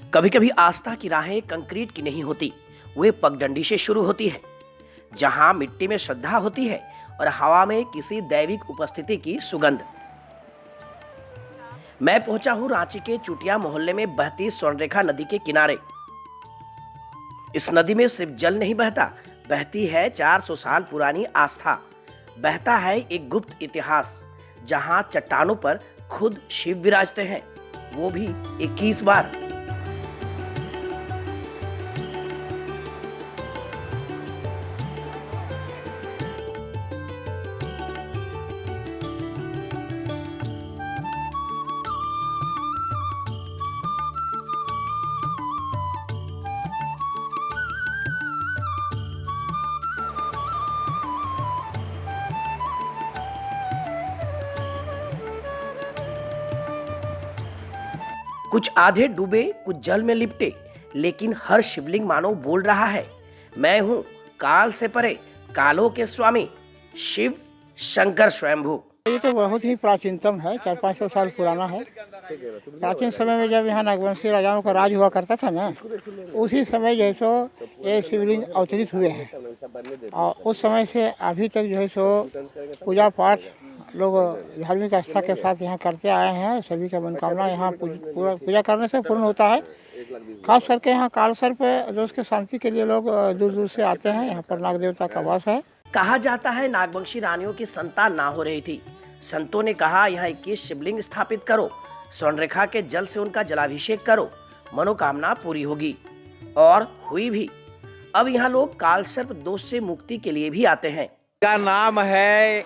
कभी कभी आस्था की राहें कंक्रीट की नहीं होती, वे पगडंडी से शुरू होती है, जहां मिट्टी में श्रद्धा होती है और हवा में किसी दैविक उपस्थिति की सुगंध। मैं पहुंचा हूं रांची के चुटिया मोहल्ले में बहती स्वर्णरेखा नदी के किनारे। इस नदी में सिर्फ जल नहीं बहता, बहती है 400 साल पुरानी आस्था, बहता है एक गुप्त इतिहास, जहां चट्टानों पर खुद शिव विराजते हैं, वो भी 21 बार। कुछ आधे डूबे, कुछ जल में लिपटे, लेकिन हर शिवलिंग मानो बोल रहा है, मैं हूं काल से परे, कालों के स्वामी शिव शंकर स्वयंभू। ये तो बहुत ही प्राचीनतम है, 400-500 साल पुराना है। प्राचीन समय में जब यहाँ नागवंशी राजाओं का राज हुआ करता था ना, उसी समय जो है सो ये शिवलिंग अवतरित हुए हैं और उस समय से अभी तक जो है सो पूजा पाठ लोग धार्मिक आस्था के साथ यहाँ करते आए हैं। सभी का मनोकामना यहाँ पूजा करने से पूर्ण होता है। खास करके यहाँ कालसर्प दोष के शांति के लिए लोग दूर दूर से आते हैं। यहाँ पर नाग देवता का वास है। कहा जाता है नागवंशी रानियों की संतान ना हो रही थी, संतों ने कहा यहाँ 21 शिवलिंग स्थापित करो, स्वर्णरेखा के जल से उनका जलाभिषेक करो, मनोकामना पूरी होगी, और हुई भी। अब यहाँ लोग कालसर्प दोष से मुक्ति के लिए भी आते हैं। का नाम है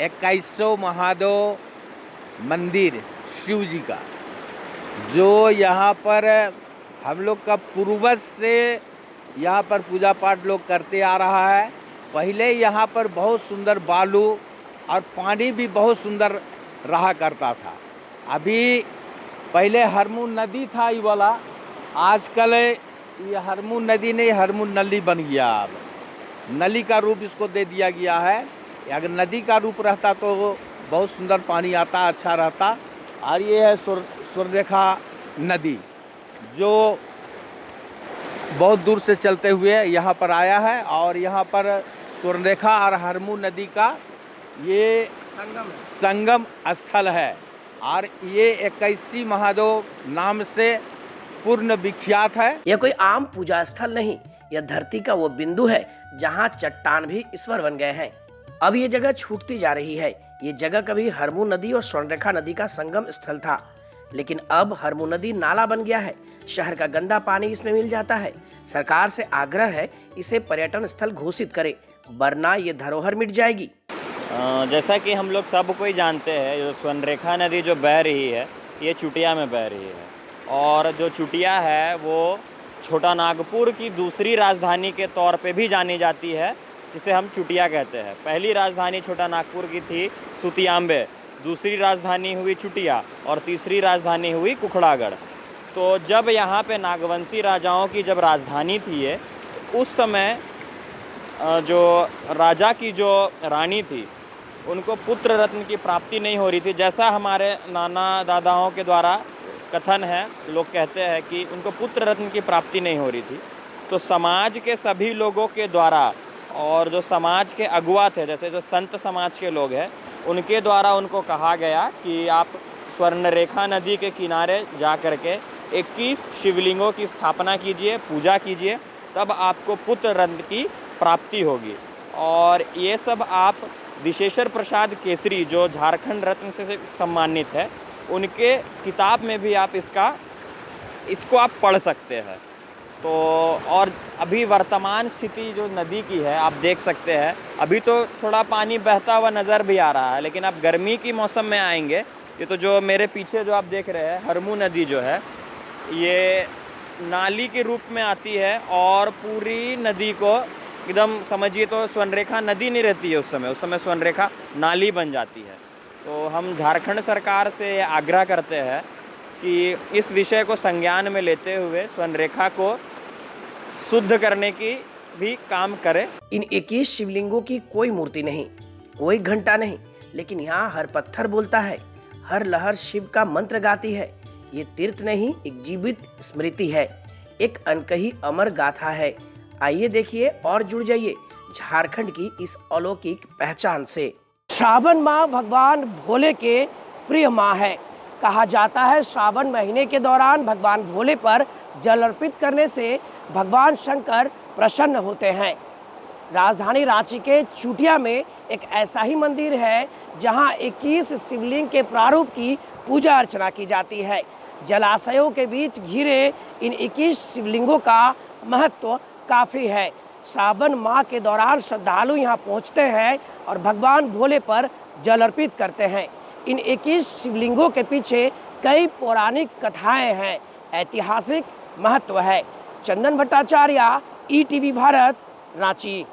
21 महादेव मंदिर शिव जी का, जो यहाँ पर हम लोग का पूर्वज से यहाँ पर पूजा पाठ लोग करते आ रहा है। पहले यहाँ पर बहुत सुंदर बालू और पानी भी बहुत सुंदर रहा करता था। अभी पहले हरमू नदी था ये वाला, आजकल ये हरमू नदी नहीं, हरमू नली बन गया। अब नली का रूप इसको दे दिया गया है। अगर नदी का रूप रहता तो बहुत सुंदर पानी आता, अच्छा रहता। और ये है स्वर्णरेखा नदी, जो बहुत दूर से चलते हुए यहाँ पर आया है। और यहाँ पर स्वर्णरेखा और हरमू नदी का ये संगम स्थल है। और ये 21 महादेव नाम से पूर्ण विख्यात है। यह कोई आम पूजा स्थल नहीं, यह धरती का वो बिंदु है जहाँ चट्टान भी ईश्वर बन गए हैं। अब ये जगह छूटती जा रही है। ये जगह कभी हरमू नदी और स्वर्णरेखा नदी का संगम स्थल था, लेकिन अब हरमू नदी नाला बन गया है। शहर का गंदा पानी इसमें मिल जाता है। सरकार से आग्रह है इसे पर्यटन स्थल घोषित करे, वरना ये धरोहर मिट जाएगी। जैसा कि हम लोग सब कोई जानते हैं, जो स्वर्णरेखा नदी जो बह रही है, ये चुटिया में बह रही है। और जो चुटिया है वो छोटा नागपुर की दूसरी राजधानी के तौर पे भी जानी जाती है, जिसे हम चुटिया कहते हैं। पहली राजधानी छोटा नागपुर की थी सुतियाम्बे, दूसरी राजधानी हुई चुटिया और तीसरी राजधानी हुई कुखड़ागढ़। तो जब यहाँ पे नागवंशी राजाओं की जब राजधानी थी ये, उस समय जो राजा की जो रानी थी, उनको पुत्र रत्न की प्राप्ति नहीं हो रही थी। जैसा हमारे नाना दादाओं के द्वारा कथन है, लोग कहते हैं कि उनको पुत्र रत्न की प्राप्ति नहीं हो रही थी। तो समाज के सभी लोगों के द्वारा और जो समाज के अगुआ थे, जैसे जो संत समाज के लोग हैं, उनके द्वारा उनको कहा गया कि आप स्वर्णरेखा नदी के किनारे जा कर के 21 शिवलिंगों की स्थापना कीजिए, पूजा कीजिए, तब आपको पुत्र रत्न की प्राप्ति होगी। और ये सब आप विशेषर प्रसाद केसरी, जो झारखंड रत्न से सम्मानित है, उनके किताब में भी आप इसको आप पढ़ सकते हैं। तो और अभी वर्तमान स्थिति जो नदी की है आप देख सकते हैं। अभी तो थोड़ा पानी बहता हुआ नज़र भी आ रहा है, लेकिन आप गर्मी की मौसम में आएंगे, ये तो जो मेरे पीछे जो आप देख रहे हैं हरमू नदी जो है, ये नाली के रूप में आती है और पूरी नदी को एकदम समझिए तो स्वर्णरेखा नदी नहीं रहती है उस समय स्वर्णरेखा नाली बन जाती है। तो हम झारखंड सरकार से आग्रह करते हैं कि इस विषय को संज्ञान में लेते हुए स्वर्णरेखा को शुद्ध करने की भी काम करे। इन 21 शिवलिंगों की कोई मूर्ति नहीं, कोई घंटा नहीं, लेकिन यहाँ हर पत्थर बोलता है, हर लहर शिव का मंत्र गाती है। ये तीर्थ नहीं, एक जीवित स्मृति है, एक अनकही अमर गाथा है। आइए देखिए और जुड़ जाइए झारखंड की इस अलौकिक पहचान से। श्रावण माह भगवान भोले के प्रिय माह है। कहा जाता है श्रावण महीने के दौरान भगवान भोले पर जल अर्पित करने से भगवान शंकर प्रसन्न होते हैं। राजधानी रांची के चुटिया में एक ऐसा ही मंदिर है जहां 21 शिवलिंग के प्रारूप की पूजा अर्चना की जाती है। जलाशयों के बीच घिरे इन 21 शिवलिंगों का महत्व काफ़ी है। श्रावण माह के दौरान श्रद्धालु यहां पहुंचते हैं और भगवान भोले पर जल अर्पित करते हैं। इन 21 शिवलिंगों के पीछे कई पौराणिक कथाएं हैं, ऐतिहासिक महत्व है। चंदन भट्टाचार्य, ETV भारत, रांची।